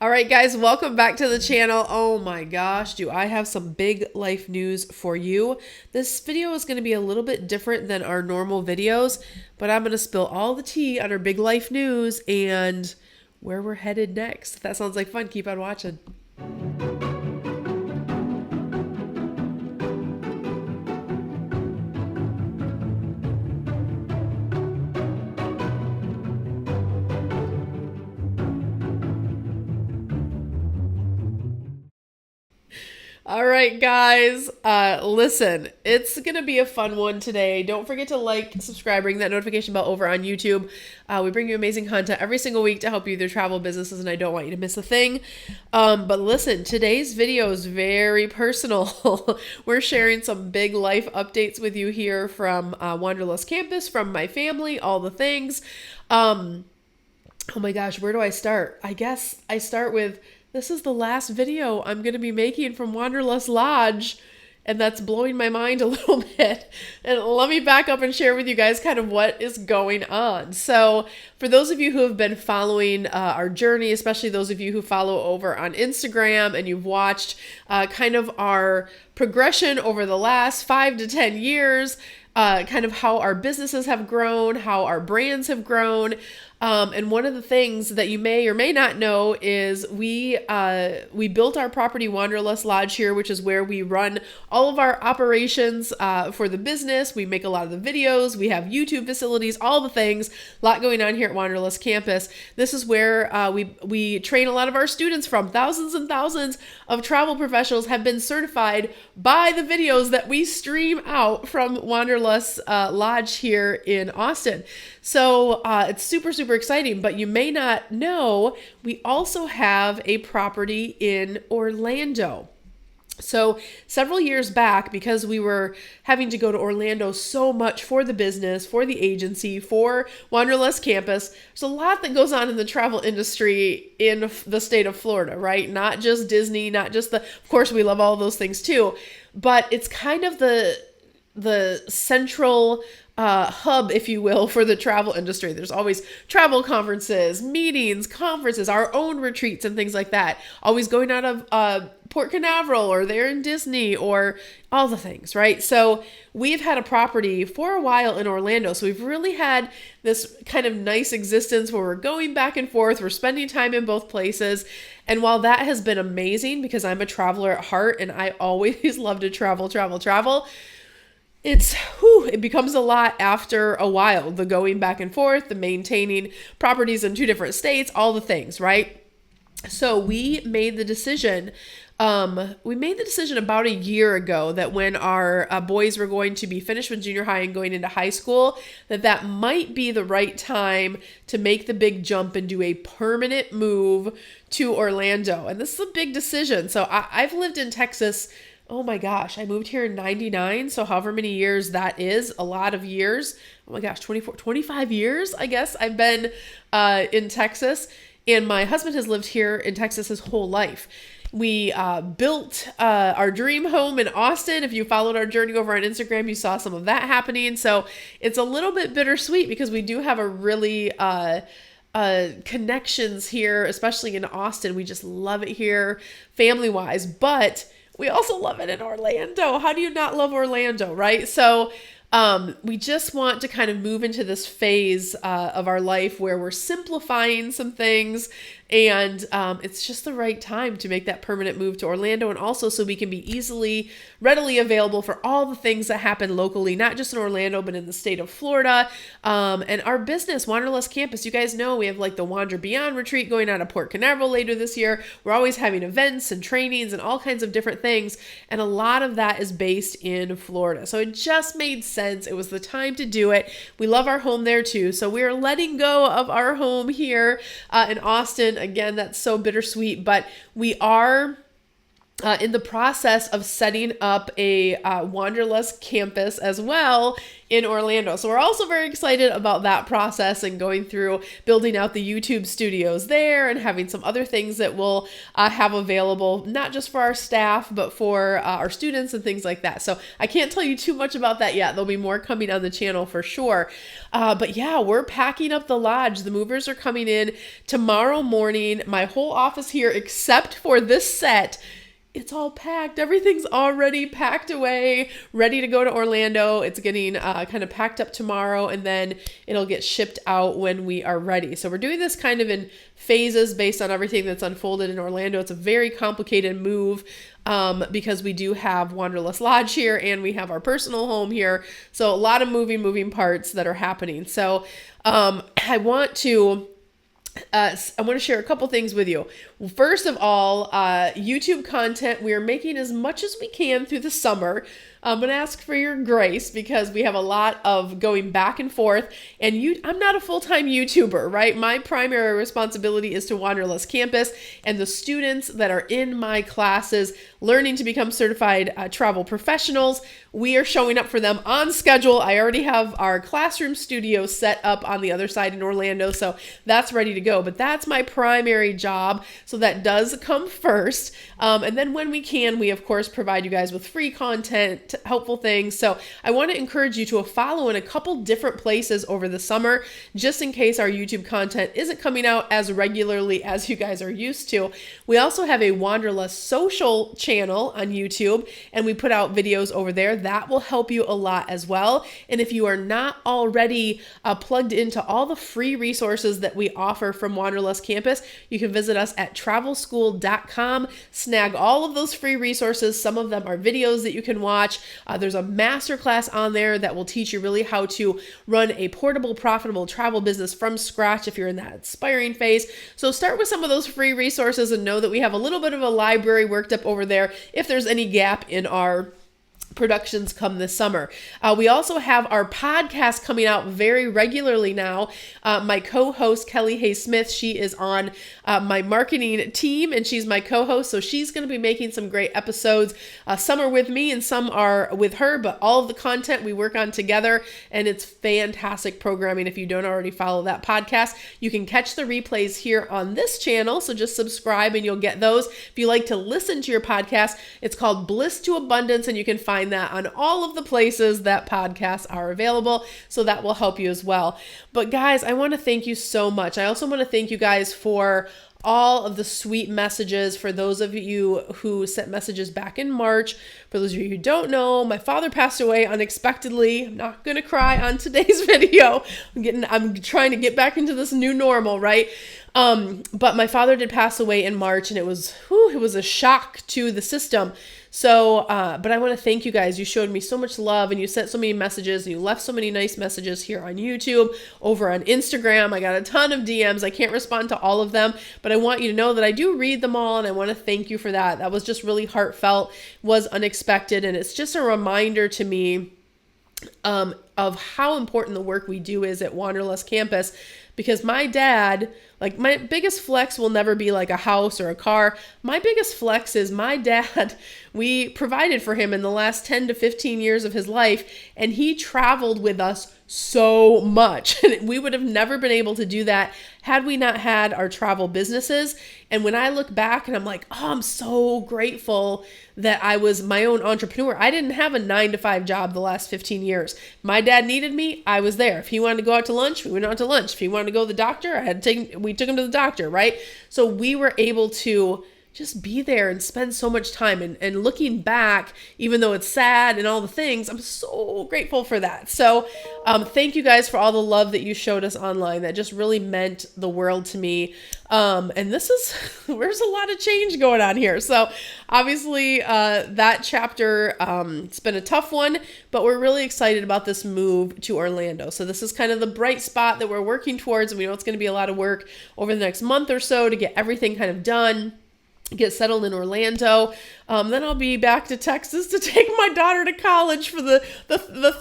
All right, guys, welcome back to the channel. Oh my gosh, do I have some big life news for you. This video is going to be a little bit different than our normal videos, but I'm going to spill all the tea on our big life news and where we're headed next. If that sounds like fun, keep on watching. All right, guys, listen, it's going to be a fun one today. Don't forget to like, subscribe, ring that notification bell over on YouTube. We bring you amazing content every single week to help you with your travel businesses, and I don't want you to miss a thing. But listen, today's video is very personal. We're sharing some big life updates with you here from Wanderlust Campus, from my family, all the things. Oh my gosh, where do I start? I guess I start with this is the last video I'm going to be making from Wanderlust Lodge, and that's blowing my mind a little bit. And let me back up and share with you guys kind of what is going on. So for those of you who have been following our journey, especially those of you who follow over on Instagram and you've watched kind of our progression over the last 5 to 10 years, kind of how our businesses have grown, how our brands have grown. And one of the things that you may or may not know is we built our property Wanderlust Lodge here, which is where we run all of our operations for the business. We make a lot of the videos. We have YouTube facilities, all the things. A lot going on here at Wanderlust Campus. This is where we train a lot of our students from. Thousands and thousands of travel professionals have been certified by the videos that we stream out from Wanderlust Lodge here in Austin. So it's super, super exciting, but you may not know, we also have a property in Orlando. So several years back, because we were having to go to Orlando so much for the business, for the agency, for Wanderlust Campus, there's a lot that goes on in the travel industry in the state of Florida, right? Not just Disney, not just of course we love all those things too, but it's kind of the central hub, if you will, for the travel industry. There's always travel conferences, meetings, conferences, our own retreats and things like that. Always going out of Port Canaveral or there in Disney or all the things, right? So we've had a property for a while in Orlando. So we've really had this kind of nice existence where we're going back and forth. We're spending time in both places. And while that has been amazing because I'm a traveler at heart and I always love to travel, it becomes a lot after a while, the going back and forth, the maintaining properties in 2 different states, all the things, right? So we made the decision about a year ago that when our boys were going to be finished with junior high and going into high school, that might be the right time to make the big jump and do a permanent move to Orlando. And this is a big decision. So I've lived in Texas. Oh my gosh, I moved here in 99, so however many years that is, a lot of years. Oh my gosh, 25 years, I guess I've been in Texas, and my husband has lived here in Texas his whole life. We built our dream home in Austin. If you followed our journey over on Instagram, you saw some of that happening. So it's a little bit bittersweet because we do have a really connections here, especially in Austin. We just love it here family-wise, but we also love it in Orlando. How do you not love Orlando, right? So we just want to kind of move into this phase of our life where we're simplifying some things, and it's just the right time to make that permanent move to Orlando, and also so we can be readily available for all the things that happen locally, not just in Orlando, but in the state of Florida. And our business, Wanderlust Campus, you guys know we have like the Wander Beyond retreat going out of Port Canaveral later this year. We're always having events and trainings and all kinds of different things, and a lot of that is based in Florida. So it just made sense. It was the time to do it. We love our home there too. So we're letting go of our home here in Austin. Again, that's so bittersweet, but we are in the process of setting up a Wanderlust campus as well in Orlando. So we're also very excited about that process and going through building out the YouTube studios there and having some other things that we'll have available, not just for our staff, but for our students and things like that. So I can't tell you too much about that yet. There'll be more coming on the channel for sure. But yeah, we're packing up the lodge. The movers are coming in tomorrow morning. My whole office here, except for this set, it's all packed. Everything's already packed away, ready to go to Orlando. It's getting kind of packed up tomorrow, and then it'll get shipped out when we are ready. So we're doing this kind of in phases based on everything that's unfolded in Orlando. It's a very complicated move because we do have Wanderlust Lodge here and we have our personal home here. So a lot of moving parts that are happening. So I want to share a couple things with you. First of all, YouTube content, we are making as much as we can through the summer. I'm going to ask for your grace because we have a lot of going back and forth, and I'm not a full-time YouTuber, right? My primary responsibility is to Wanderlust Campus and the students that are in my classes learning to become certified travel professionals. We are showing up for them on schedule. I already have our classroom studio set up on the other side in Orlando, so that's ready to go. But that's my primary job, so that does come first. And then when we can, we of course provide you guys with free content, helpful things. So I want to encourage you to follow in a couple different places over the summer, just in case our YouTube content isn't coming out as regularly as you guys are used to. We also have a Wanderlust social channel on YouTube, and we put out videos over there. That will help you a lot as well. And if you are not already plugged into all the free resources that we offer from Wanderlust Campus, you can visit us at travelschool.com, snag all of those free resources. Some of them are videos that you can watch. There's a masterclass on there that will teach you really how to run a portable, profitable travel business from scratch if you're in that aspiring phase. So start with some of those free resources and know that we have a little bit of a library worked up over there if there's any gap in our productions come this summer. We also have our podcast coming out very regularly now. My co-host, Kelly Hay Smith, she is on my marketing team and she's my co-host. So she's going to be making some great episodes. Some are with me and some are with her, but all of the content we work on together, and it's fantastic programming. If you don't already follow that podcast, you can catch the replays here on this channel. So just subscribe and you'll get those. If you like to listen to your podcast, it's called Bliss to Abundance, and you can find that on all of the places that podcasts are available. So that will help you as well. But guys, I want to thank you so much. I also want to thank you guys for all of the sweet messages. For those of you who sent messages back in March, for those of you who don't know, my father passed away unexpectedly. I'm not going to cry on today's video. I'm trying to get back into this new normal, right? But my father did pass away in March, and it was a shock to the system. So, but I want to thank you guys. You showed me so much love and you sent so many messages and you left so many nice messages here on YouTube, over on Instagram. I got a ton of DMs. I can't respond to all of them, but I want you to know that I do read them all, and I want to thank you for that. That was just really heartfelt, was unexpected, and it's just a reminder to me of how important the work we do is at Wanderlust Campus. Because my dad, like, my biggest flex will never be like a house or a car. My biggest flex is my dad. We provided for him in the last 10 to 15 years of his life, and he traveled with us so much. And we would have never been able to do that had we not had our travel businesses. And when I look back and I'm like, oh, I'm so grateful that I was my own entrepreneur. I didn't have a 9-to-5 job the last 15 years. My dad needed me. I was there. If he wanted to go out to lunch, we went out to lunch. If he wanted to go to the doctor, we took him to the doctor, right? So we were able to just be there and spend so much time. And looking back, even though it's sad and all the things, I'm so grateful for that. So thank you guys for all the love that you showed us online. That just really meant the world to me. And there's a lot of change going on here. So obviously that chapter, it's been a tough one, but we're really excited about this move to Orlando. So this is kind of the bright spot that we're working towards. And we know it's going to be a lot of work over the next month or so to get everything kind of done, get settled in Orlando. Then I'll be back to Texas to take my daughter to college for the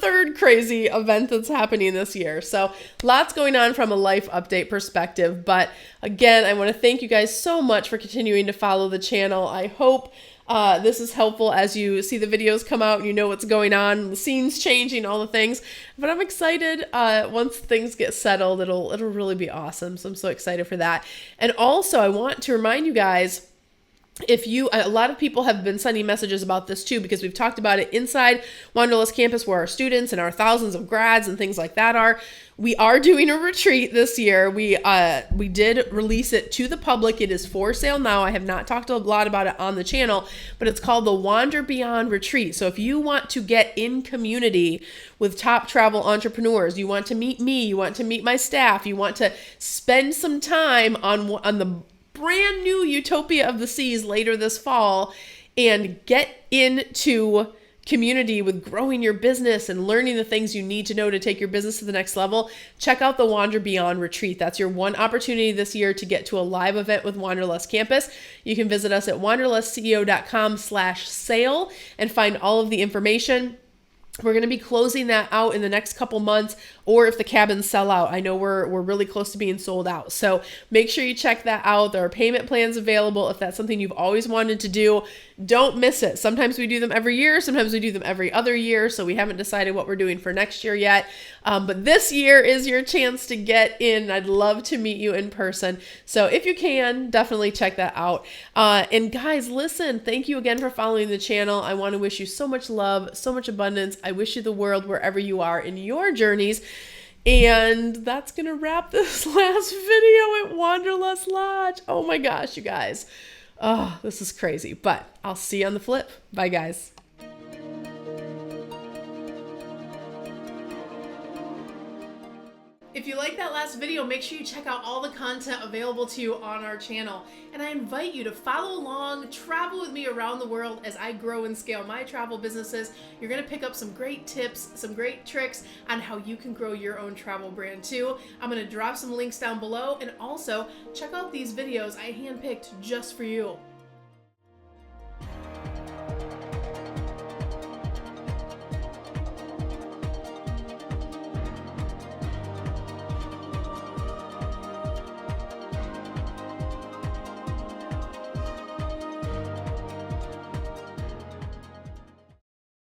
third crazy event that's happening this year. So lots going on from a life update perspective. But again, I want to thank you guys so much for continuing to follow the channel. I hope This is helpful as you see the videos come out and you know what's going on, the scenes changing, all the things. But I'm excited. Once things get settled, it'll really be awesome. So I'm so excited for that. And also, I want to remind you guys, a lot of people have been sending messages about this too, because we've talked about it inside Wanderlust campus, where our students and our thousands of grads and things like that are. We are doing a retreat this year. We did release it to the public. It is for sale now. I have not talked a lot about it on the channel, but it's called the Wander Beyond Retreat. So if you want to get in community with top travel entrepreneurs, you want to meet me, you want to meet my staff, you want to spend some time on the brand new Utopia of the Seas later this fall and get into community with growing your business and learning the things you need to know to take your business to the next level, check out the Wander Beyond Retreat. That's your one opportunity this year to get to a live event with Wanderlust Campus. You can visit us at wanderlustceo.com/sale and find all of the information. We're going to be closing that out in the next couple months, or if the cabins sell out. I know we're really close to being sold out. So make sure you check that out. There are payment plans available if that's something you've always wanted to do. Don't miss it. Sometimes we do them every year. Sometimes we do them every other year. So we haven't decided what we're doing for next year yet. But this year is your chance to get in. I'd love to meet you in person. So if you can, definitely check that out. And guys, listen, thank you again for following the channel. I want to wish you so much love, so much abundance. I wish you the world wherever you are in your journeys. And that's going to wrap this last video at Wanderlust Lodge. Oh my gosh, you guys. Oh, this is crazy. But I'll see you on the flip. Bye, guys. If you like that last video, make sure you check out all the content available to you on our channel. And I invite you to follow along, travel with me around the world as I grow and scale my travel businesses. You're going to pick up some great tips, some great tricks on how you can grow your own travel brand too. I'm going to drop some links down below, and also check out these videos I handpicked just for you.